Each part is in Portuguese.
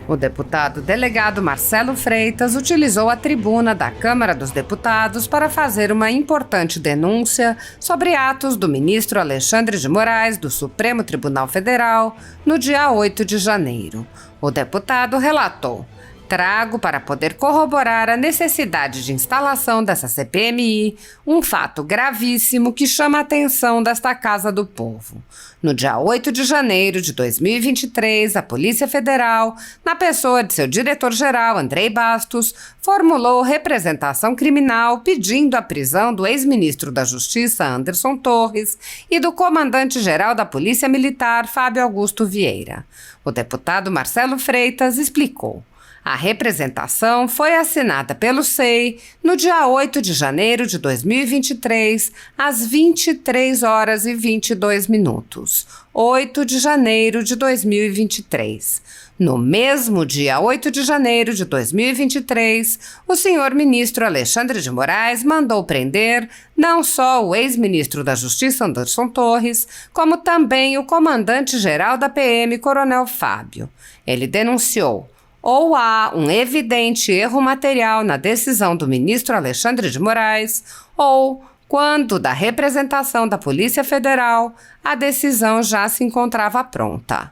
O deputado delegado Marcelo Freitas utilizou a tribuna da Câmara dos Deputados para fazer uma importante denúncia sobre atos do ministro Alexandre de Moraes do Supremo Tribunal Federal no dia 8 de janeiro. O deputado relatou: trago para poder corroborar a necessidade de instalação dessa CPMI um fato gravíssimo que chama a atenção desta Casa do Povo. No dia 8 de janeiro de 2023, a Polícia Federal, na pessoa de seu diretor-geral, Andrei Bastos, formulou representação criminal pedindo a prisão do ex-ministro da Justiça, Anderson Torres, e do comandante-geral da Polícia Militar, Fábio Augusto Vieira. O deputado Marcelo Freitas explicou: a representação foi assinada pelo SEI no dia 8 de janeiro de 2023, às 23 horas e 22 minutos. 8 de janeiro de 2023. No mesmo dia 8 de janeiro de 2023, o senhor ministro Alexandre de Moraes mandou prender não só o ex-ministro da Justiça, Anderson Torres, como também o comandante-geral da PM, Coronel Fábio. Ele denunciou: ou há um evidente erro material na decisão do ministro Alexandre de Moraes, ou, quando da representação da Polícia Federal, a decisão já se encontrava pronta.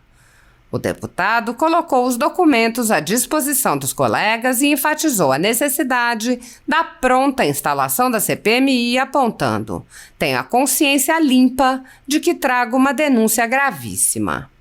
O deputado colocou os documentos à disposição dos colegas e enfatizou a necessidade da pronta instalação da CPMI, apontando: tenho a consciência limpa de que trago uma denúncia gravíssima.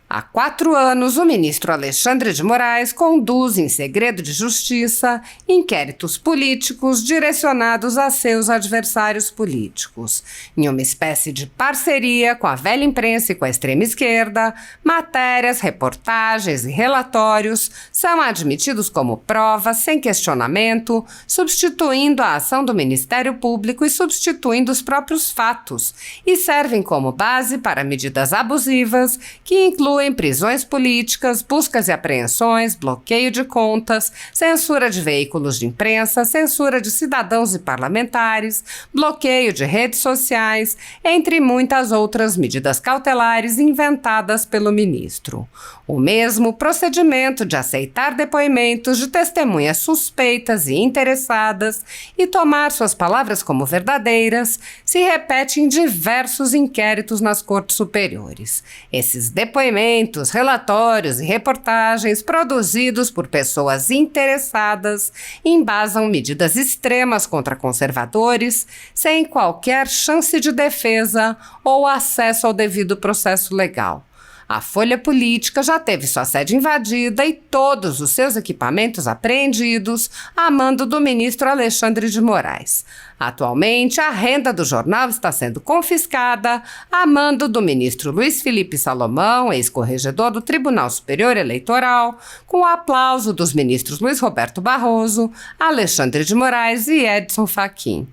Há 4 anos, o ministro Alexandre de Moraes conduz em segredo de justiça inquéritos políticos direcionados a seus adversários políticos. Em uma espécie de parceria com a velha imprensa e com a extrema esquerda, matérias, reportagens e relatórios são admitidos como prova sem questionamento, substituindo a ação do Ministério Público e substituindo os próprios fatos, e servem como base para medidas abusivas que incluem prisões políticas, buscas e apreensões, bloqueio de contas, censura de veículos de imprensa, censura de cidadãos e parlamentares, bloqueio de redes sociais, entre muitas outras medidas cautelares inventadas pelo ministro. O mesmo procedimento de aceitar depoimentos de testemunhas suspeitas e interessadas e tomar suas palavras como verdadeiras se repete em diversos inquéritos nas cortes superiores. Esses depoimentos, relatórios e reportagens produzidos por pessoas interessadas embasam medidas extremas contra conservadores, sem qualquer chance de defesa ou acesso ao devido processo legal. A Folha Política já teve sua sede invadida e todos os seus equipamentos apreendidos a mando do ministro Alexandre de Moraes. Atualmente, a renda do jornal está sendo confiscada a mando do ministro Luiz Felipe Salomão, ex-corregedor do Tribunal Superior Eleitoral, com o aplauso dos ministros Luiz Roberto Barroso, Alexandre de Moraes e Edson Fachin.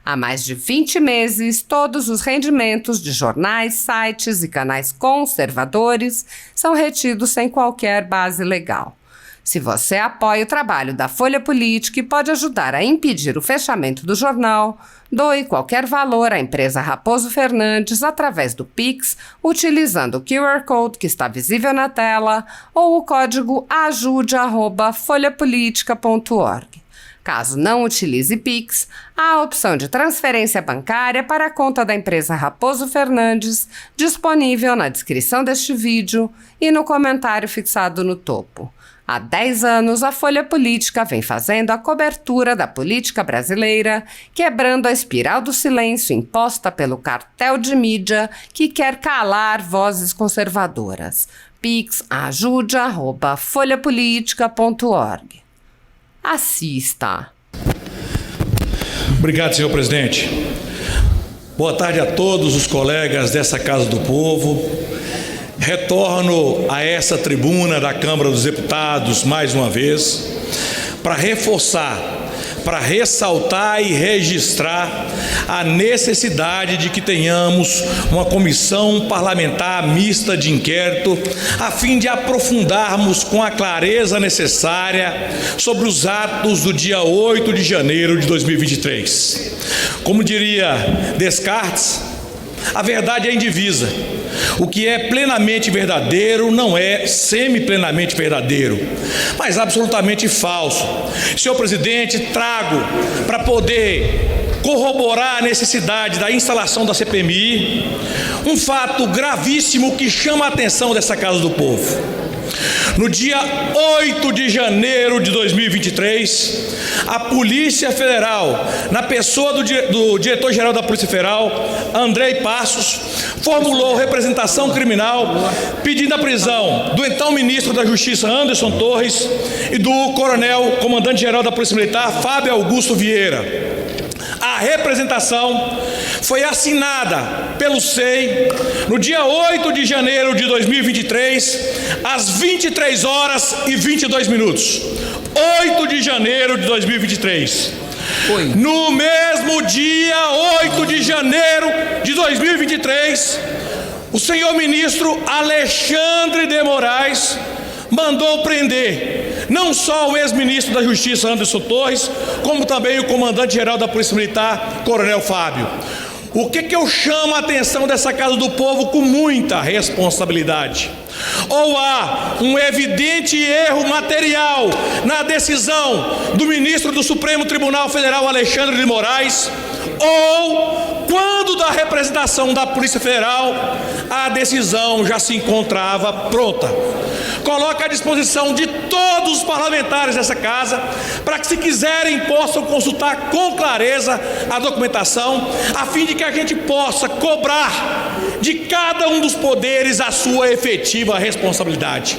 Há mais de 20 meses, todos os rendimentos de jornais, sites e canais conservadores são retidos sem qualquer base legal. Se você apoia o trabalho da Folha Política e pode ajudar a impedir o fechamento do jornal, doe qualquer valor à empresa Raposo Fernandes através do Pix, utilizando o QR Code que está visível na tela ou o código ajude@folhapolitica.org. Caso não utilize Pix, há a opção de transferência bancária para a conta da empresa Raposo Fernandes, disponível na descrição deste vídeo e no comentário fixado no topo. Há 10 anos, a Folha Política vem fazendo a cobertura da política brasileira, quebrando a espiral do silêncio imposta pelo cartel de mídia que quer calar vozes conservadoras. Pix ajude@folhapolitica.org. Assista. Obrigado, senhor presidente. Boa tarde a todos os colegas dessa Casa do Povo. Retorno a essa tribuna da Câmara dos Deputados mais uma vez para reforçar, para ressaltar e registrar a necessidade de que tenhamos uma comissão parlamentar mista de inquérito, a fim de aprofundarmos com a clareza necessária sobre os atos do dia 8 de janeiro de 2023. Como diria Descartes, a verdade é indivisa. O que é plenamente verdadeiro não é semi-plenamente verdadeiro, mas absolutamente falso. Senhor presidente, trago para poder corroborar a necessidade da instalação da CPMI um fato gravíssimo que chama a atenção dessa Casa do Povo. No dia 8 de janeiro de 2023, a Polícia Federal, na pessoa do diretor-geral da Polícia Federal, Andrei Passos, formulou representação criminal pedindo a prisão do então ministro da Justiça, Anderson Torres, e do coronel, comandante-geral da Polícia Militar, Fábio Augusto Vieira. A representação foi assinada pelo SEI no dia 8 de janeiro de 2023, às 23 horas e 22 minutos. 8 de janeiro de 2023. No mesmo dia 8 de janeiro de 2023, o senhor ministro Alexandre de Moraes mandou prender não só o ex-ministro da Justiça, Anderson Torres, como também o comandante-geral da Polícia Militar, Coronel Fábio. O que eu chamo a atenção dessa Casa do Povo com muita responsabilidade? Ou há um evidente erro material na decisão do ministro do Supremo Tribunal Federal, Alexandre de Moraes, ou, quando da representação da Polícia Federal, a decisão já se encontrava pronta. Coloca à disposição de todos os parlamentares dessa casa, para que, se quiserem, possam consultar com clareza a documentação, a fim de que a gente possa cobrar de cada um dos poderes a sua efetiva responsabilidade.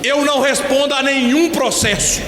Eu não respondo a nenhum processo,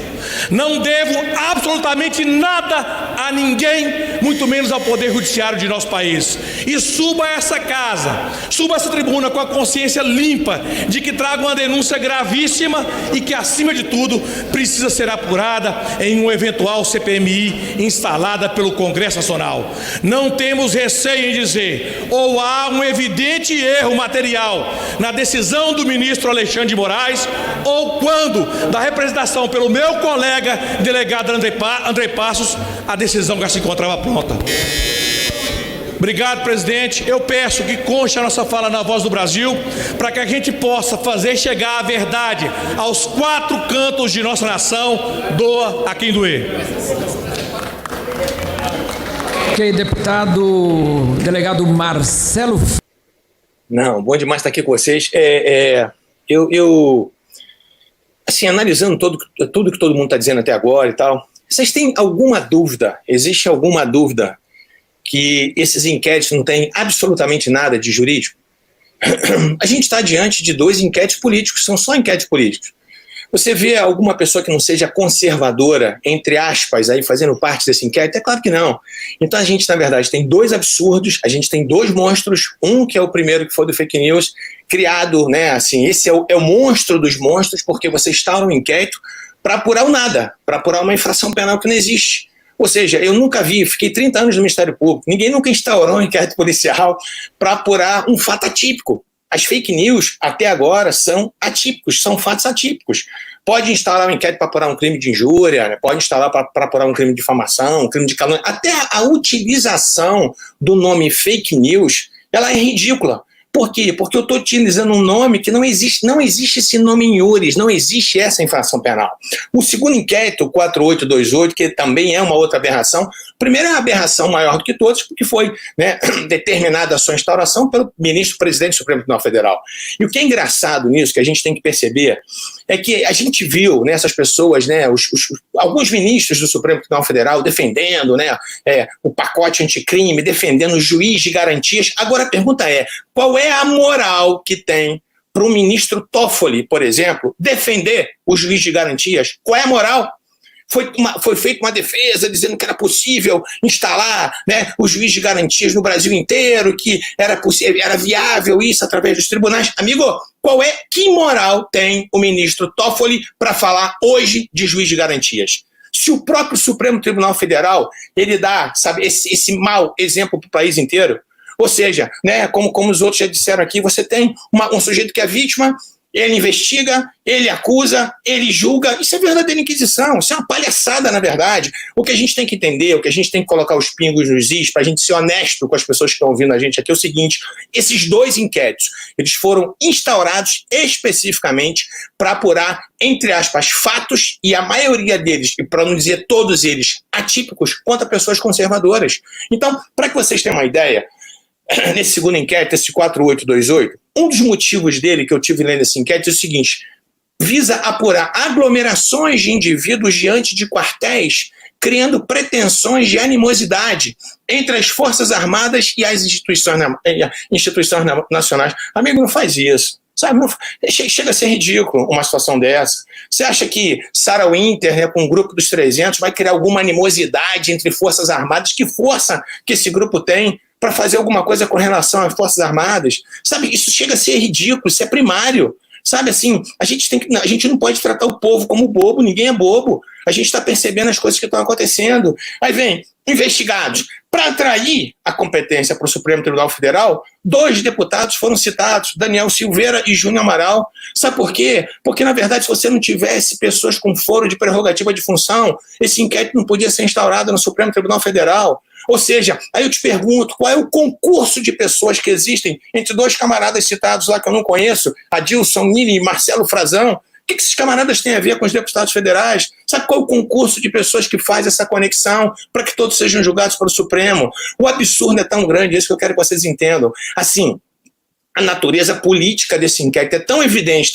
não devo absolutamente nada a ninguém, muito menos ao Poder Judiciário de nosso país. E suba a essa casa, suba a essa tribuna com a consciência limpa de que trago uma denúncia gravíssima e que, acima de tudo, precisa ser apurada em uma eventual CPMI instalada pelo Congresso Nacional. Não temos receio em dizer, ou há um evidente erro material na decisão do ministro Alexandre de Moraes, ou quando da representação pelo meu colega delegado Andrei Passos, a decisão já se encontrava pronta. Obrigado, presidente. Eu peço que conste a nossa fala na Voz do Brasil, para que a gente possa fazer chegar a verdade aos quatro cantos de nossa nação, doa a quem doer. Ok, deputado delegado Marcelo. Não, bom demais estar aqui com vocês. Assim, analisando tudo que todo mundo está dizendo até agora e tal, vocês têm alguma dúvida, existe alguma dúvida que esses inquéritos não têm absolutamente nada de jurídico? A gente está diante de 2 inquéritos políticos, são só inquéritos políticos. Você vê alguma pessoa que não seja conservadora, entre aspas, aí fazendo parte desse inquérito? É claro que não. Então a gente, na verdade, tem 2 absurdos, a gente tem 2 monstros, um que é o primeiro, que foi do fake news, criado, né, assim, esse é o monstro dos monstros, porque você instaura um inquérito para apurar o nada, para apurar uma infração penal que não existe. Ou seja, eu nunca vi, fiquei 30 anos no Ministério Público, ninguém nunca instaurou um inquérito policial para apurar um fato atípico. As fake news, até agora, são atípicos, são fatos atípicos. Pode instaurar um inquérito para apurar um crime de injúria, né? Pode instaurar para apurar um crime de difamação, um crime de calúnia. Até a utilização do nome fake news, ela é ridícula. Por quê? Porque eu estou utilizando um nome que não existe esse nome em iures, não existe essa infração penal. O segundo inquérito, o 4828, que também é uma outra aberração, primeiro é uma aberração maior do que todos, porque foi, né, determinada a sua instauração pelo ministro-presidente do Supremo Tribunal Federal. E o que é engraçado nisso, que a gente tem que perceber, é que a gente viu nessas pessoas, né, alguns ministros do Supremo Tribunal Federal defendendo, né, o pacote anticrime, defendendo o juiz de garantias. Agora a pergunta é, qual é a moral que tem para o ministro Toffoli, por exemplo, defender o juiz de garantias? Qual é a moral? Foi feita uma defesa dizendo que era possível instalar, né, o juiz de garantias no Brasil inteiro, que era possível, era viável isso através dos tribunais. Amigo, que moral tem o ministro Toffoli para falar hoje de juiz de garantias? Se o próprio Supremo Tribunal Federal, ele dá, sabe, esse mau exemplo para o país inteiro. Ou seja, né, como os outros já disseram aqui, você tem um sujeito que é vítima, Ele investiga, ele acusa, ele julga. Isso é verdadeira inquisição, isso é uma palhaçada, na verdade. O que a gente tem que entender, o que a gente tem que colocar os pingos nos is, para a gente ser honesto com as pessoas que estão ouvindo a gente aqui, é o seguinte: esses dois inquéritos, eles foram instaurados especificamente para apurar, entre aspas, fatos, e a maioria deles, e para não dizer todos eles, atípicos, contra pessoas conservadoras. Então, para que vocês tenham uma ideia, nesse segundo inquérito, esse 4828, um dos motivos dele que eu tive lendo esse inquérito é o seguinte: visa apurar aglomerações de indivíduos diante de quartéis, criando pretensões de animosidade entre as Forças Armadas e as instituições nacionais. Amigo, não faz isso. Sabe, chega a ser ridículo uma situação dessa. Você acha que Sarah Winter, né, com o grupo dos 300, vai criar alguma animosidade entre Forças Armadas? Que força que esse grupo tem para fazer alguma coisa com relação às Forças Armadas? Sabe, isso chega a ser ridículo, isso é primário. Sabe, assim, a gente não pode tratar o povo como bobo, ninguém é bobo. A gente está percebendo as coisas que estão acontecendo. Aí vem, investigados. Para atrair a competência para o Supremo Tribunal Federal, 2 deputados foram citados, Daniel Silveira e Júnior Amaral. Sabe por quê? Porque, na verdade, se você não tivesse pessoas com foro de prerrogativa de função, esse inquérito não podia ser instaurado no Supremo Tribunal Federal. Ou seja, aí eu te pergunto, qual é o concurso de pessoas que existem entre 2 camaradas citados lá que eu não conheço, Adilson Nini e Marcelo Frazão? O que esses camaradas têm a ver com os deputados federais? Sabe qual é o concurso de pessoas que faz essa conexão para que todos sejam julgados pelo Supremo? O absurdo é tão grande, é isso que eu quero que vocês entendam. Assim, a natureza política desse inquérito é tão evidente,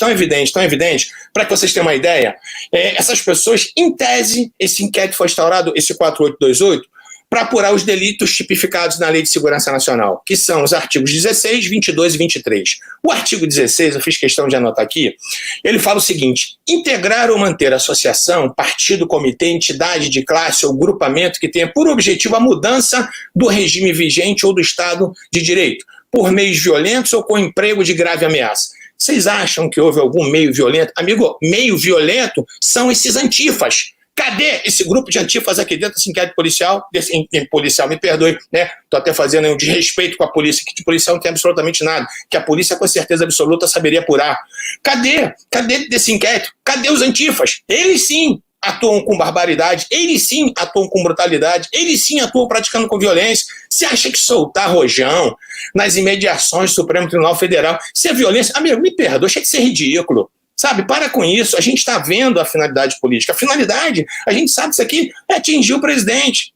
para que vocês tenham uma ideia, essas pessoas, em tese, esse inquérito foi instaurado, esse 4828, para apurar os delitos tipificados na Lei de Segurança Nacional, que são os artigos 16, 22 e 23. O artigo 16, eu fiz questão de anotar aqui, ele fala o seguinte: integrar ou manter associação, partido, comitê, entidade de classe ou grupamento que tenha por objetivo a mudança do regime vigente ou do Estado de Direito, por meios violentos ou com emprego de grave ameaça. Vocês acham que houve algum meio violento? Amigo, meio violento são esses antifas. Cadê esse grupo de antifas aqui dentro desse inquérito policial? Policial, me perdoe, né? Estou até fazendo um desrespeito com a polícia, que de policial não tem absolutamente nada, que a polícia com certeza absoluta saberia apurar. Cadê desse inquérito? Cadê os antifas? Eles sim atuam com barbaridade, eles sim atuam com brutalidade, eles sim atuam praticando com violência. Você acha que soltar rojão nas imediações do Supremo Tribunal Federal, se é violência? Amigo, me perdoe, achei que isso é ridículo. Sabe, para com isso, a gente está vendo a finalidade política. A finalidade, a gente sabe que isso aqui é atingir o presidente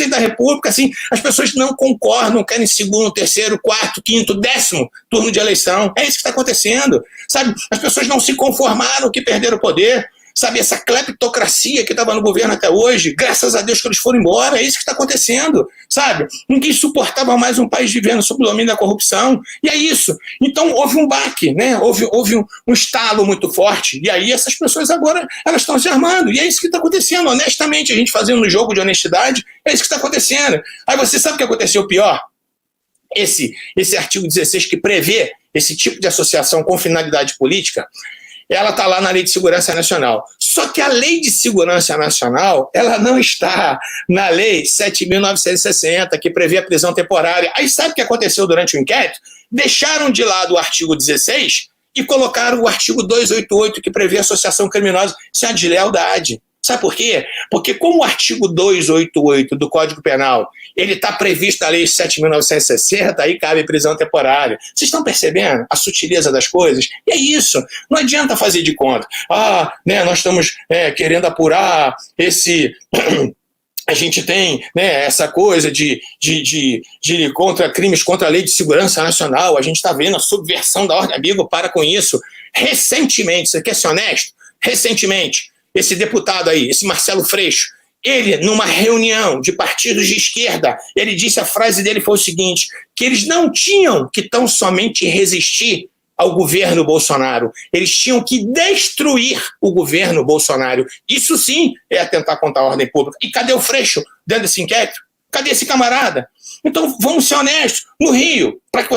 da República, assim, as pessoas não concordam, querem segundo, terceiro, quarto, quinto, 10º turno de eleição. É isso que está acontecendo, sabe? As pessoas não se conformaram que perderam o poder, sabe? Essa cleptocracia que estava no governo até hoje, graças a Deus que eles foram embora, é isso que está acontecendo, sabe? Ninguém suportava mais um país vivendo sob o domínio da corrupção, e é isso. Então houve um baque, né? Houve um estalo muito forte, e aí essas pessoas agora, elas estão se armando, e é isso que está acontecendo, honestamente, a gente fazendo um jogo de honestidade, é isso que está acontecendo. Aí você sabe o que aconteceu pior? Esse artigo 16 que prevê esse tipo de associação com finalidade política, ela está lá na Lei de Segurança Nacional. Só que a Lei de Segurança Nacional, ela não está na Lei 7.960, que prevê a prisão temporária. Aí sabe o que aconteceu durante o inquérito? Deixaram de lado o artigo 16 e colocaram o artigo 288, que prevê associação criminosa. Isso é uma deslealdade. Sabe por quê? Porque como o artigo 288 do Código Penal, ele está previsto na Lei 7.960, aí cabe prisão temporária. Vocês estão percebendo a sutileza das coisas? E é isso. Não adianta fazer de conta. Nós estamos querendo apurar esse... A gente tem, né, essa coisa de contra crimes contra a Lei de Segurança Nacional. A gente está vendo a subversão da ordem. Amigo, para com isso. Recentemente, você quer ser honesto? Recentemente, esse deputado aí, esse Marcelo Freixo, ele, numa reunião de partidos de esquerda, ele disse, a frase dele foi o seguinte, que eles não tinham que tão somente resistir ao governo Bolsonaro, eles tinham que destruir o governo Bolsonaro. Isso sim é atentar contra a ordem pública. E cadê o Freixo dentro desse inquérito? Cadê esse camarada? Então, vamos ser honestos. No Rio, para que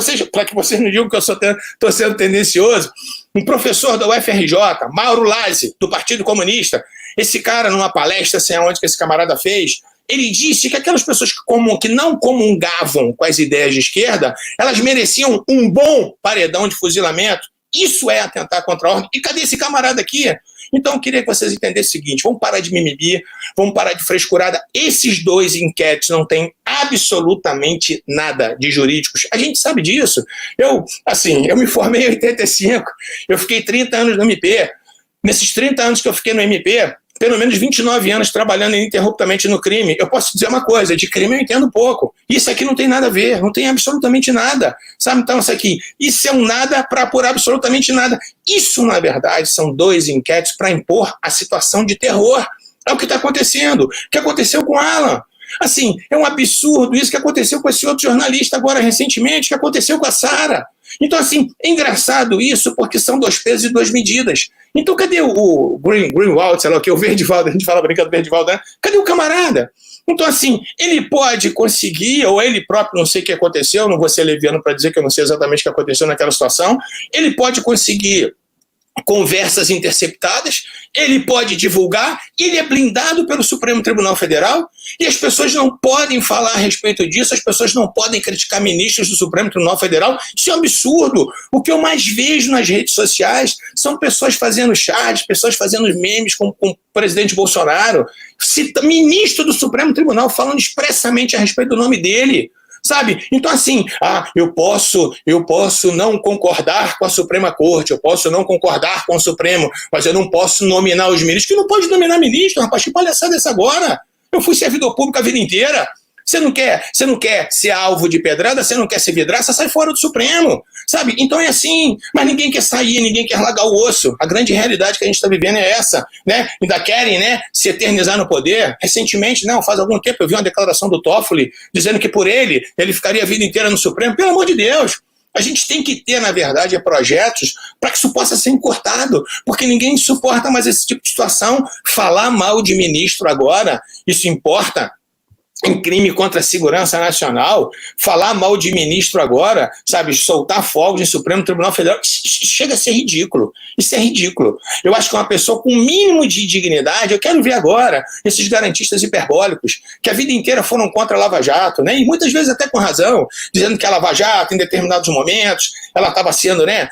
vocês não digam que eu estou sendo tendencioso, um professor da UFRJ, Mauro Lazzi, do Partido Comunista, esse cara, numa palestra, sei aonde que esse camarada fez, ele disse que aquelas pessoas que não comungavam com as ideias de esquerda, elas mereciam um bom paredão de fuzilamento. Isso é atentar contra a ordem. E cadê esse camarada aqui? Então eu queria que vocês entendessem o seguinte, vamos parar de mimimi, vamos parar de frescurada. Esses dois inquéritos não têm absolutamente nada de jurídicos. A gente sabe disso. Eu me formei em 85, eu fiquei 30 anos no MP. Nesses 30 anos que eu fiquei no MP, pelo menos 29 anos trabalhando ininterruptamente no crime. Eu posso dizer uma coisa, de crime eu entendo pouco. Isso aqui não tem nada a ver, não tem absolutamente nada. Sabe, então isso é um nada para apurar absolutamente nada. Isso, na verdade, são dois inquéritos para impor a situação de terror. É o que está acontecendo. O que aconteceu com Alan. Assim, é um absurdo isso que aconteceu com esse outro jornalista agora recentemente, que aconteceu com a Sara. Então, assim, é engraçado isso, porque são 2 pesos e 2 medidas. Então, cadê o Greenwald, sei lá o que, o Verdivaldo, a gente fala brincando do Verdivaldo, né? Cadê o camarada? Então, assim, ele pode conseguir, ou ele próprio, não sei o que aconteceu, não vou ser leviano para dizer que eu não sei exatamente o que aconteceu naquela situação, ele pode conseguir conversas interceptadas, ele pode divulgar, ele é blindado pelo Supremo Tribunal Federal e as pessoas não podem falar a respeito disso, as pessoas não podem criticar ministros do Supremo Tribunal Federal. Isso é um absurdo. O que eu mais vejo nas redes sociais são pessoas fazendo chats, pessoas fazendo memes com o presidente Bolsonaro, ministro do Supremo Tribunal falando expressamente a respeito do nome dele. Sabe? Então, assim, eu posso não concordar com a Suprema Corte, eu posso não concordar com o Supremo, mas eu não posso nominar os ministros. Que não pode nominar ministro, rapaz, que palhaçada é essa agora? Eu fui servidor público a vida inteira. Você não quer ser alvo de pedrada, você não quer ser vidraça, sai fora do Supremo, sabe? Então é assim, mas ninguém quer sair, ninguém quer largar o osso. A grande realidade que a gente está vivendo é essa, né? Ainda querem, né, se eternizar no poder. Recentemente, não, faz algum tempo eu vi uma declaração do Toffoli dizendo que por ele ficaria a vida inteira no Supremo. Pelo amor de Deus! A gente tem que ter, na verdade, projetos para que isso possa ser encurtado, porque ninguém suporta mais esse tipo de situação. Falar mal de ministro agora, isso importa? Em crime contra a segurança nacional, falar mal de ministro agora, sabe, soltar fogos em Supremo Tribunal Federal, chega a ser ridículo. Isso é ridículo. Eu acho que uma pessoa com o mínimo de dignidade, eu quero ver agora esses garantistas hiperbólicos, que a vida inteira foram contra a Lava Jato, né, e muitas vezes até com razão, dizendo que a Lava Jato, em determinados momentos, ela estava sendo, né,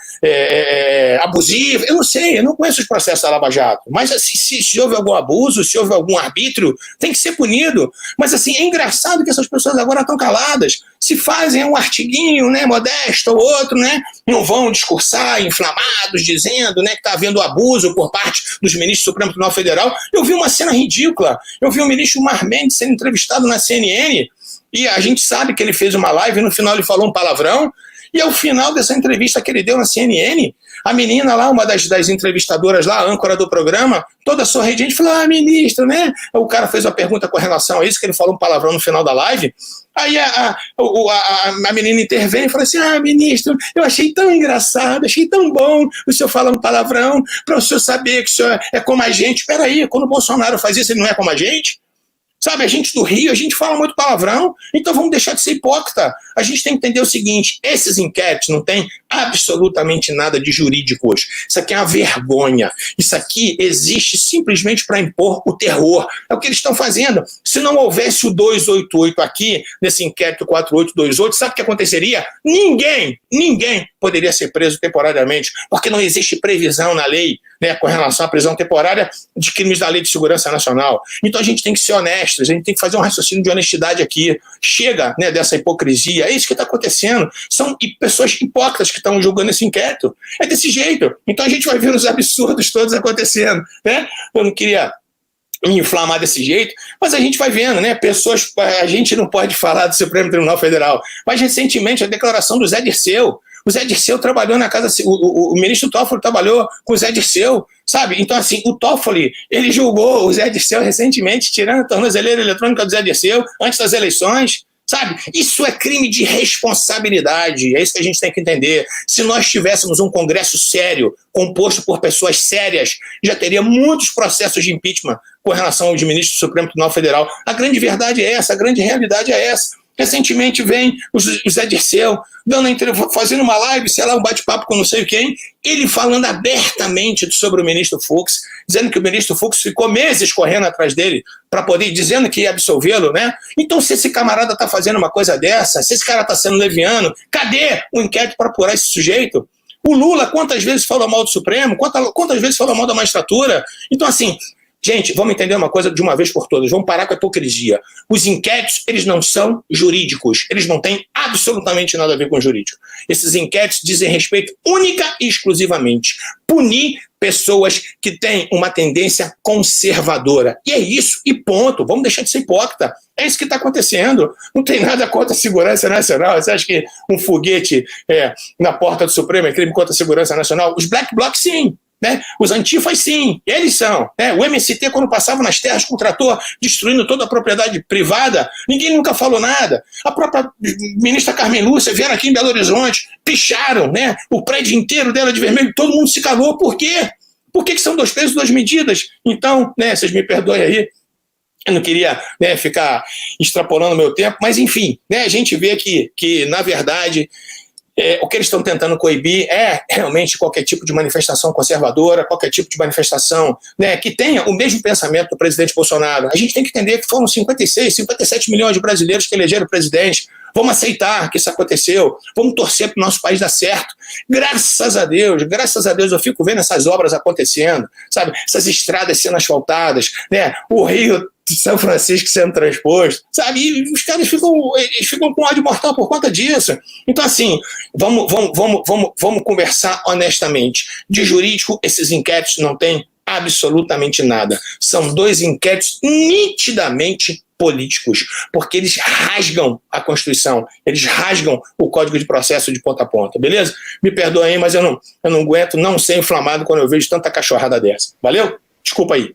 abusiva. Eu não sei, eu não conheço os processos da Lava Jato, mas assim, se houve algum abuso, se houve algum arbítrio, tem que ser punido. Mas assim, é engraçado que essas pessoas agora estão caladas, se fazem um artiguinho, né, modesto ou outro, né, não vão discursar inflamados, dizendo, né, que está havendo abuso por parte dos ministros do Supremo Tribunal Federal. Eu vi uma cena ridícula, eu vi o ministro Mar Mendes sendo entrevistado na CNN, e a gente sabe que ele fez uma live e no final ele falou um palavrão, e ao final dessa entrevista que ele deu na CNN, a menina lá, uma das entrevistadoras lá, a âncora do programa, toda sorridente, falou, ministro, né? O cara fez uma pergunta com relação a isso, que ele falou um palavrão no final da live. Aí a menina intervém e falou assim, ministro, eu achei tão engraçado, achei tão bom o senhor falar um palavrão, para o senhor saber que o senhor é como a gente. Peraí, quando o Bolsonaro faz isso, ele não é como a gente? Sabe, a gente do Rio, a gente fala muito palavrão, então vamos deixar de ser hipócrita. A gente tem que entender o seguinte, esses inquéritos não têm absolutamente nada de jurídico hoje. Isso aqui é uma vergonha. Isso aqui existe simplesmente para impor o terror. É o que eles estão fazendo. Se não houvesse o 288 aqui, nesse inquérito 4828, sabe o que aconteceria? Ninguém poderia ser preso temporariamente, porque não existe previsão na lei, né, com relação à prisão temporária de crimes da Lei de Segurança Nacional. Então a gente tem que ser honesto, a gente tem que fazer um raciocínio de honestidade aqui. Chega, né, dessa hipocrisia, é isso que está acontecendo. São pessoas hipócritas que estão julgando esse inquérito. É desse jeito. Então a gente vai ver os absurdos todos acontecendo, né? Eu não queria me inflamar desse jeito, mas a gente vai vendo, né? Pessoas, a gente não pode falar do Supremo Tribunal Federal, mas recentemente a declaração do Zé Dirceu. O Zé Dirceu trabalhou na casa, o ministro Toffoli trabalhou com o Zé Dirceu, sabe? Então, assim, o Toffoli, ele julgou o Zé Dirceu recentemente, tirando a tornozeleira eletrônica do Zé Dirceu antes das eleições, sabe? Isso é crime de responsabilidade, é isso que a gente tem que entender. Se nós tivéssemos um Congresso sério, composto por pessoas sérias, já teria muitos processos de impeachment com relação aos ministros do Supremo Tribunal Federal. A grande verdade é essa, a grande realidade é essa. Recentemente vem o Zé Dirceu fazendo uma live, sei lá, um bate-papo com não sei quem, ele falando abertamente sobre o ministro Fux, dizendo que o ministro Fux ficou meses correndo atrás dele para poder, dizendo que ia absolvê-lo, né? Então, se esse camarada está fazendo uma coisa dessa, se esse cara está sendo leviano, cadê o inquérito para apurar esse sujeito? O Lula, quantas vezes falou mal do Supremo? Quantas vezes falou mal da magistratura? Então, assim, gente, vamos entender uma coisa de uma vez por todas. Vamos parar com a hipocrisia. Os inquéritos, eles não são jurídicos. Eles não têm absolutamente nada a ver com jurídico. Esses inquéritos dizem respeito única e exclusivamente punir pessoas que têm uma tendência conservadora. E é isso, e ponto. Vamos deixar de ser hipócrita. É isso que está acontecendo. Não tem nada contra a segurança nacional. Você acha que um foguete na porta do Supremo é crime contra a segurança nacional? Os black blocs, sim. Né? Os antifas, sim, eles são. Né? O MST, quando passava nas terras com o trator, destruindo toda a propriedade privada, ninguém nunca falou nada. A própria ministra Carmen Lúcia vieram aqui em Belo Horizonte, picharam, né, o prédio inteiro dela de vermelho, todo mundo se calou. Por quê? Por que são 2 pesos, 2 medidas? Então, né, vocês me perdoem aí, eu não queria, né, ficar extrapolando o meu tempo, mas enfim, né, a gente vê que na verdade, o que eles estão tentando coibir é realmente qualquer tipo de manifestação conservadora, qualquer tipo de manifestação, né, que tenha o mesmo pensamento do presidente Bolsonaro. A gente tem que entender que foram 56, 57 milhões de brasileiros que elegeram o presidente. Vamos aceitar que isso aconteceu, vamos torcer para o nosso país dar certo. Graças a Deus, eu fico vendo essas obras acontecendo, sabe? Essas estradas sendo asfaltadas, né? O Rio de São Francisco sendo transposto, sabe? E os caras ficam com ódio mortal por conta disso. Então, assim, vamos conversar honestamente. De jurídico, esses inquéritos não têm absolutamente nada. São 2 inquéritos nitidamente políticos, porque eles rasgam a Constituição, eles rasgam o Código de Processo de ponta a ponta, beleza? Me perdoem aí, mas eu não aguento não ser inflamado quando eu vejo tanta cachorrada dessa. Valeu? Desculpa aí.